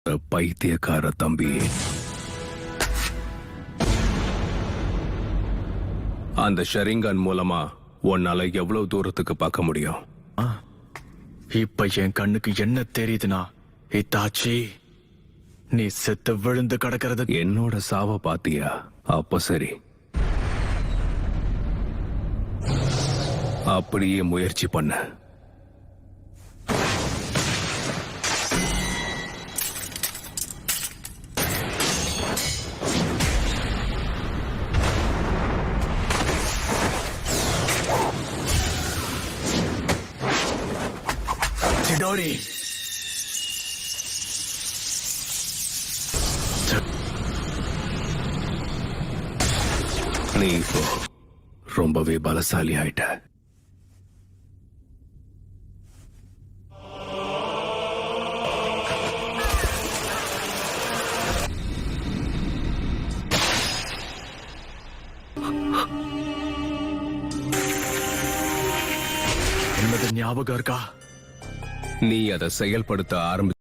பைத்தியக்கார தம்பி. அந்த ஷரிங்கன் மூலமா உன்னால எவ்வளவு தூரத்துக்கு பார்க்க முடியும்? இப்ப என் கண்ணுக்கு என்ன தெரியுதுன்னா, இத்தாச்சி நீ செத்து விழுந்து கிடக்கிறது. என்னோட சாவ பாத்தியா? அப்ப சரி, அப்படியே முயற்சி பண்ண. சிடோரி, நீ இப்போ ரொம்பவே பலசாலி ஆயிட்ட. என்னது ஞாபகம் இருக்கா? நீ அதை செயல்படுத்த ஆரம்பி